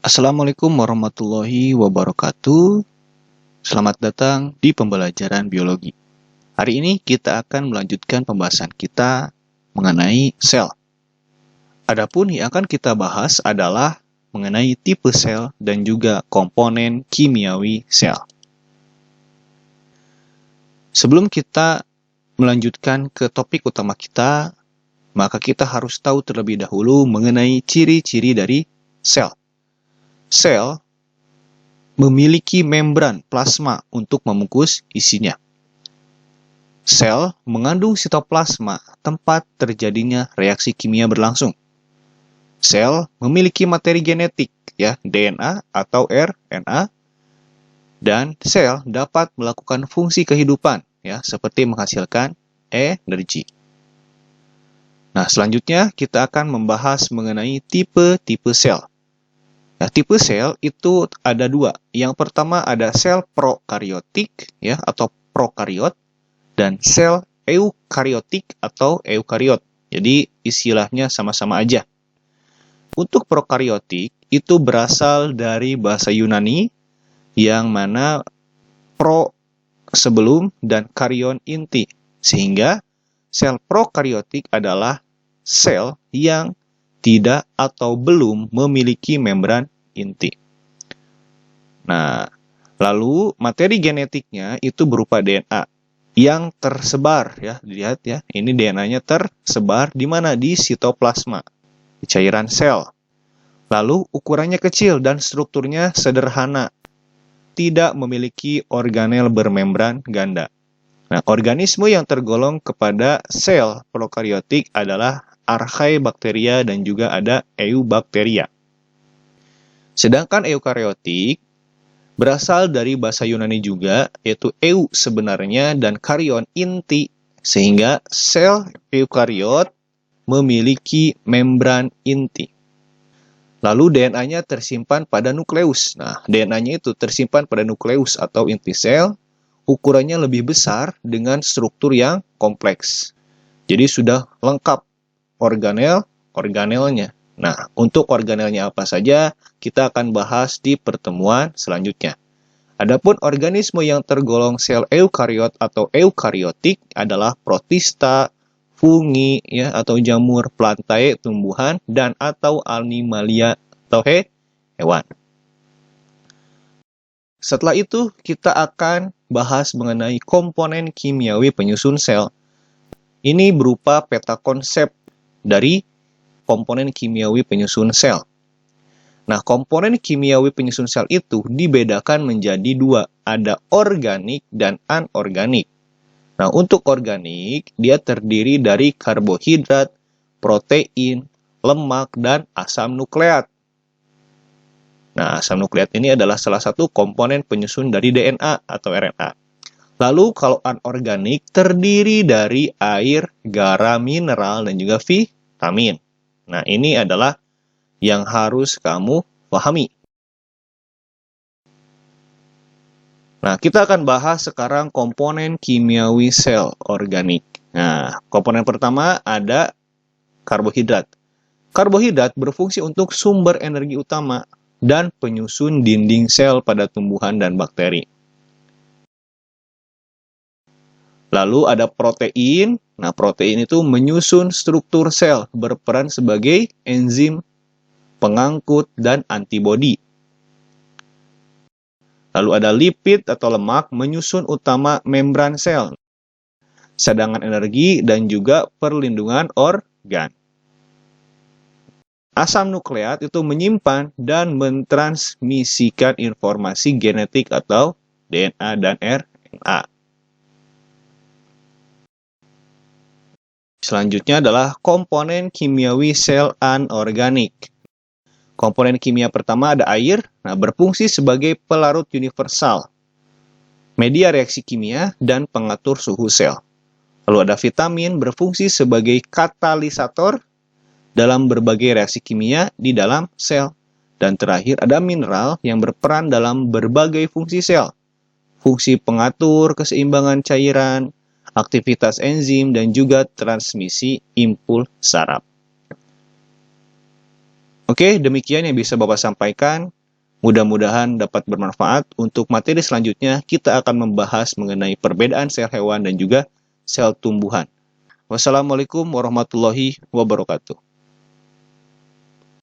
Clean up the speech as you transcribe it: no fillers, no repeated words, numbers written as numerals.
Assalamualaikum warahmatullahi wabarakatuh. Selamat datang di pembelajaran biologi. Hari ini kita akan melanjutkan pembahasan kita mengenai sel. Adapun yang akan kita bahas adalah mengenai tipe sel dan juga komponen kimiawi sel. Sebelum kita melanjutkan ke topik utama kita, maka kita harus tahu terlebih dahulu mengenai ciri-ciri dari sel. Sel memiliki membran plasma untuk membungkus isinya. Sel mengandung sitoplasma, tempat terjadinya reaksi kimia berlangsung. Sel memiliki materi genetik, DNA atau RNA, dan sel dapat melakukan fungsi kehidupan, seperti menghasilkan energi. Nah, selanjutnya kita akan membahas mengenai tipe-tipe sel. Nah, tipe sel itu ada dua. Yang pertama ada sel prokariotik, atau prokariot, dan sel eukariotik atau eukariot. Jadi istilahnya sama-sama aja. Untuk prokariotik itu berasal dari bahasa Yunani yang mana pro sebelum dan karion inti. Sehingga sel prokariotik adalah sel yang tidak atau belum memiliki membran inti. Nah, lalu materi genetiknya itu berupa DNA yang tersebar, dilihat ini DNA-nya tersebar di mana? Di sitoplasma, di cairan sel. Lalu ukurannya kecil dan strukturnya sederhana, tidak memiliki organel bermembran ganda. Nah, organisme yang tergolong kepada sel prokariotik adalah Archaebacteria dan juga ada Eubacteria. Sedangkan eukariotik berasal dari bahasa Yunani juga, yaitu eu sebenarnya dan karion inti, sehingga sel eukariot memiliki membran inti. Lalu DNA-nya tersimpan pada nukleus. Nah, DNA-nya itu tersimpan pada nukleus atau inti sel, ukurannya lebih besar dengan struktur yang kompleks. Jadi sudah lengkap organelnya. Nah, untuk organelnya apa saja, kita akan bahas di pertemuan selanjutnya. Adapun organisme yang tergolong sel eukariot atau eukariotik adalah protista, fungi, atau jamur, plantae, tumbuhan, dan atau animalia atau hewan. Setelah itu, kita akan bahas mengenai komponen kimiawi penyusun sel. Ini berupa peta konsep dari komponen kimiawi penyusun sel. Nah, komponen kimiawi penyusun sel itu dibedakan menjadi dua. Ada organik dan anorganik. Nah, untuk organik, dia terdiri dari karbohidrat, protein, lemak, dan asam nukleat. Nah, asam nukleat ini adalah salah satu komponen penyusun dari DNA atau RNA. Lalu kalau anorganik terdiri dari air, garam, mineral, dan juga vitamin. Nah, ini adalah yang harus kamu pahami. Nah, kita akan bahas sekarang komponen kimiawi sel organik. Nah, komponen pertama ada karbohidrat. Karbohidrat berfungsi untuk sumber energi utama dan penyusun dinding sel pada tumbuhan dan bakteri. Lalu ada protein. Nah, protein itu menyusun struktur sel, berperan sebagai enzim, pengangkut, dan antibodi. Lalu ada lipid atau lemak, menyusun utama membran sel, cadangan energi, dan juga perlindungan organ. Asam nukleat itu menyimpan dan mentransmisikan informasi genetik atau DNA dan RNA. Selanjutnya adalah komponen kimiawi sel anorganik. Komponen kimia pertama ada air, berfungsi sebagai pelarut universal, media reaksi kimia, dan pengatur suhu sel. Lalu ada vitamin, berfungsi sebagai katalisator dalam berbagai reaksi kimia di dalam sel. Dan terakhir ada mineral yang berperan dalam berbagai fungsi sel. Fungsi pengatur keseimbangan cairan, aktivitas enzim, dan juga transmisi impul saraf. Oke, demikian yang bisa Bapak sampaikan. Mudah-mudahan dapat bermanfaat. Untuk materi selanjutnya, kita akan membahas mengenai perbedaan sel hewan dan juga sel tumbuhan. Wassalamualaikum warahmatullahi wabarakatuh.